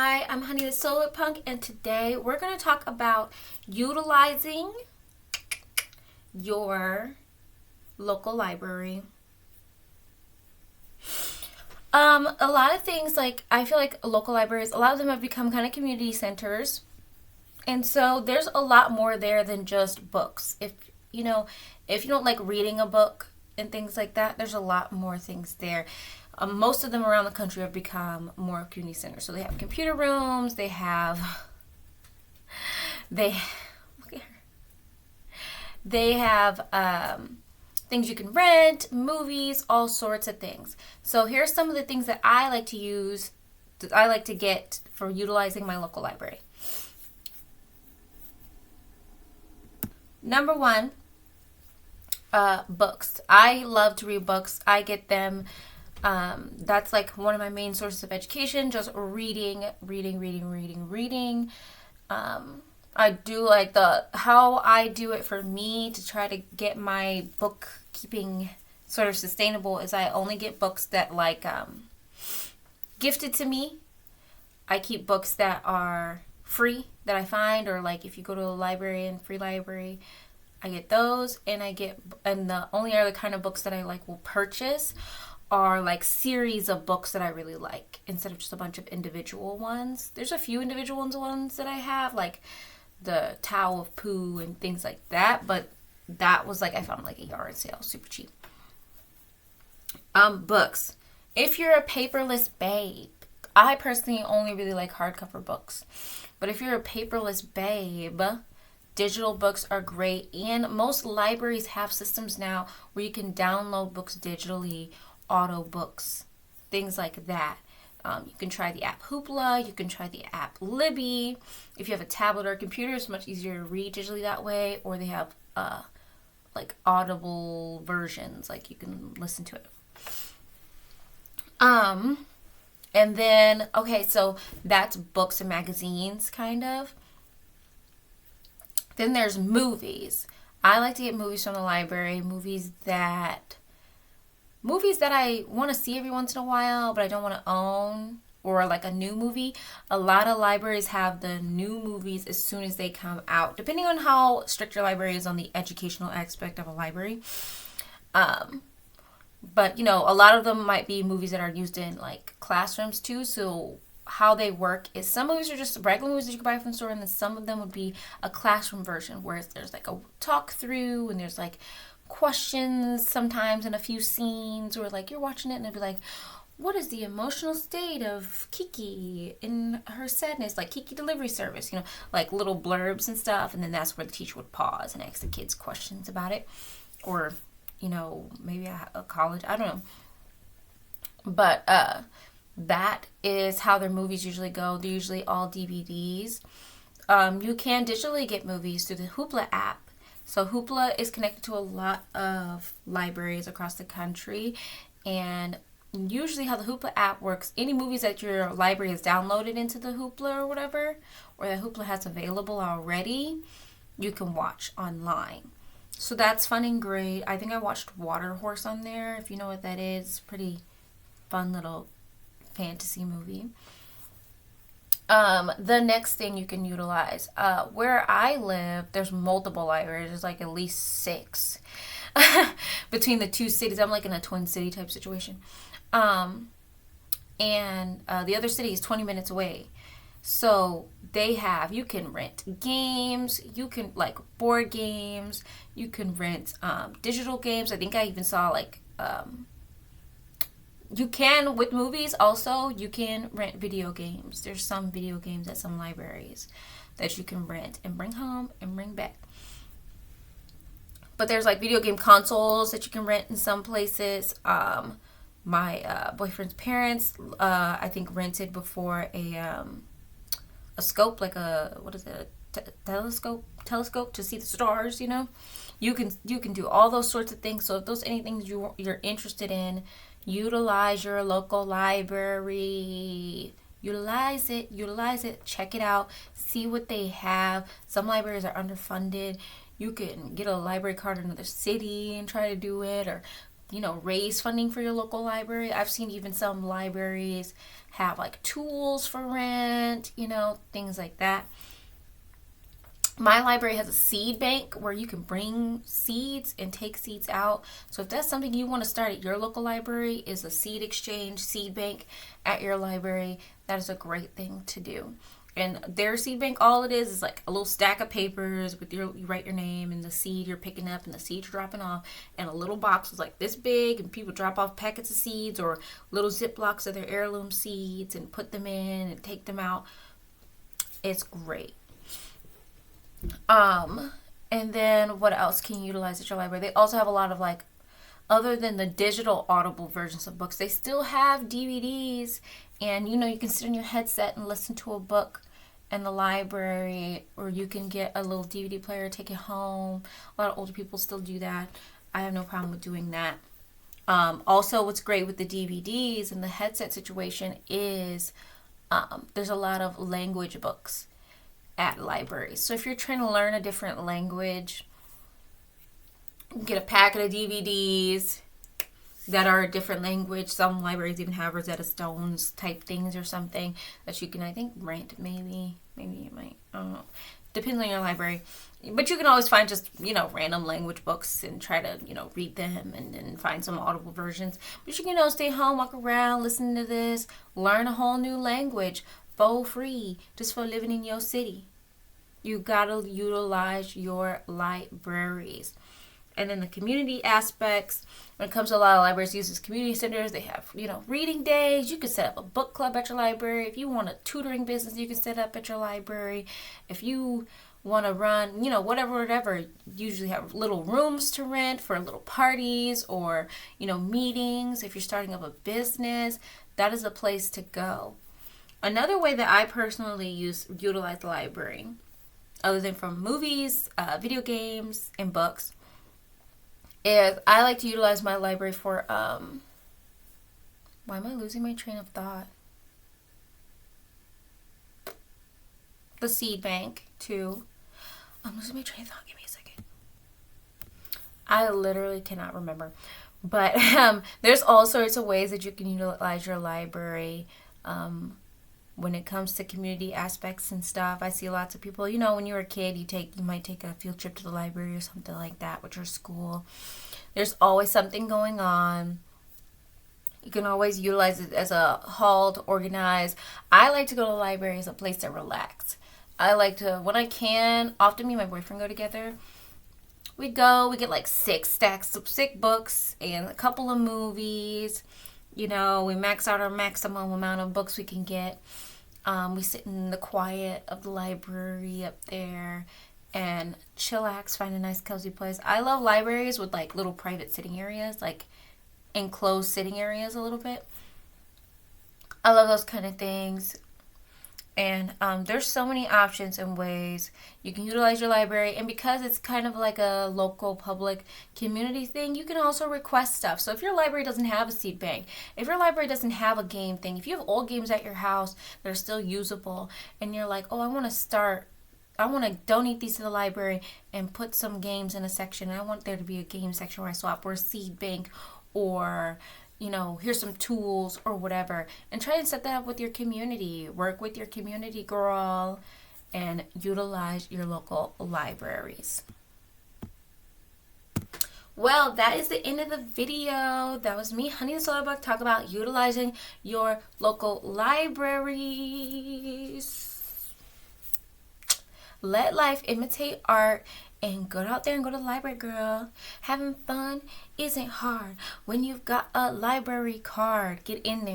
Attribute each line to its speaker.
Speaker 1: Hi, I'm Honey the Solar Punk, and today we're going to talk about utilizing your local library. A lot of things, like, I feel like local libraries, a lot of them have become kind of community centers, and so there's a lot more there than just books. If you don't like reading a book and things like that, there's a lot more things there. Most of them around the country have become more community centers. So they have computer rooms. They look at her. They have things you can rent, movies, all sorts of things. So here's some of the things that I like to use, that I like to get for utilizing my local library. Number one, books. I love to read books. I get them. That's like one of my main sources of education, just reading. I do like how I do it for me to try to get my bookkeeping sort of sustainable is I only get books that gifted to me. I keep books that are free that I find, or like if you go to a library and free library, I get those, and the only other kind of books that I will purchase are like series of books that I really like instead of just a bunch of individual ones. There's a few individual ones that I have, like the Tao of Pooh and things like that, but that was I found a yard sale, super cheap. Books. If you're a paperless babe, I personally only really like hardcover books, but if you're a paperless babe, digital books are great, and most libraries have systems now where you can download books digitally, auto books, things like that. You can try the app Hoopla, you can try the app Libby. If you have a tablet or a computer, it's much easier to read digitally that way, or they have audible versions, you can listen to it. And then, okay, so that's books and magazines, kind of. Then there's movies. I like to get movies from the library, movies that I want to see every once in a while, but I don't want to own, or a new movie. A lot of libraries have the new movies as soon as they come out, depending on how strict your library is on the educational aspect of a library. But, a lot of them might be movies that are used in, classrooms, too. So how they work is some movies are just regular movies that you can buy from the store, and then some of them would be a classroom version, where there's, a talk through, and there's, questions sometimes in a few scenes, or, you're watching it, and it'd be what is the emotional state of Kiki in her sadness, Kiki Delivery Service, little blurbs and stuff, and then that's where the teacher would pause and ask the kids questions about it, or maybe a college, I don't know. But that is how their movies usually go. They're usually all DVDs. You can digitally get movies through the Hoopla app. So Hoopla is connected to a lot of libraries across the country, and usually how the Hoopla app works, any movies that your library has downloaded into the Hoopla or whatever, or that Hoopla has available already, you can watch online. So that's fun and great. I think I watched Water Horse on there, if you know what that is. Pretty fun little fantasy movie. The next thing you can utilize, where I live, there's multiple libraries. There's at least 6 between the two cities. I'm in a twin city type situation. And the other city is 20 minutes away. So you can rent games, you can board games, you can rent digital games. I think I even saw you can, with movies also, you can rent video games. There's some video games at some libraries that you can rent and bring home and bring back. But there's video game consoles that you can rent in some places. My boyfriend's parents, I think, rented before a scope, what is it, telescope to see the stars. You can do all those sorts of things. So if those anything you're interested in, utilize your local library. Utilize it. Check it out. See what they have. Some libraries are underfunded. You can get a library card in another city and try to do it, or raise funding for your local library. I've seen even some libraries have like tools for rent, things like that. My library has a seed bank where you can bring seeds and take seeds out. So if that's something you want to start at your local library, is a seed exchange, seed bank at your library, that is a great thing to do. And their seed bank, all it is like a little stack of papers with you write your name and the seed you're picking up and the seed you're dropping off, and a little box is like this big, and people drop off packets of seeds or little Ziplocs of their heirloom seeds and put them in and take them out. It's great. And then what else can you utilize at your library? They also have a lot of like, other than the digital audible versions of books, they still have DVDs, and you can sit on your headset and listen to a book in the library, or you can get a little DVD player, take it home. A lot of older people still do that. I have no problem with doing that. Also, what's great with the DVDs and the headset situation is there's a lot of language books at libraries. So if you're trying to learn a different language, get a packet of DVDs that are a different language. Some libraries even have Rosetta Stones type things or something that you can, I think, rent. Maybe you might, I don't know. Depends on your library. But you can always find just, random language books and try to, read them and then find some audible versions. But you can, stay home, walk around, listen to this, learn a whole new language for free just for living in your city. You gotta utilize your libraries. And then the community aspects, when it comes to a lot of libraries uses community centers, they have, reading days. You can set up a book club at your library. If you want a tutoring business, you can set up at your library. If you want to run, whatever, usually have little rooms to rent for little parties or, meetings. If you're starting up a business, that is a place to go. Another way that I personally utilize the library, other than from movies, video games, and books, is I like to utilize my library for, why am I losing my train of thought? The seed bank, too. I'm losing my train of thought. Give me a second. I literally cannot remember. But there's all sorts of ways that you can utilize your library when it comes to community aspects and stuff. I see lots of people, when you were a kid, you might take a field trip to the library or something like that with your school. There's always something going on. You can always utilize it as a hall to organize. I like to go to the library as a place to relax. I like to, when I can, often me and my boyfriend go together. We get like 6 stacks of 6 books and a couple of movies. We max out our maximum amount of books we can get. We sit in the quiet of the library up there and chillax, find a nice cozy place. I love libraries with like little private sitting areas, like enclosed sitting areas a little bit. I love those kind of things. And there's so many options and ways you can utilize your library. And because it's kind of like a local public community thing, you can also request stuff. So if your library doesn't have a seed bank, if your library doesn't have a game thing, if you have old games at your house that are still usable, and you're like, oh, I want to donate these to the library and put some games in a section. And I want there to be a game section where I swap, or a seed bank, or here's some tools or whatever, and try and set that up with your community. Work with your community, girl, and utilize your local libraries. Well, that is the end of the video. That was me, Honey the Solar Bug, talk about utilizing your local libraries. Let life imitate art and go out there and go to the library, girl. Having fun isn't hard when you've got a library card. Get in there.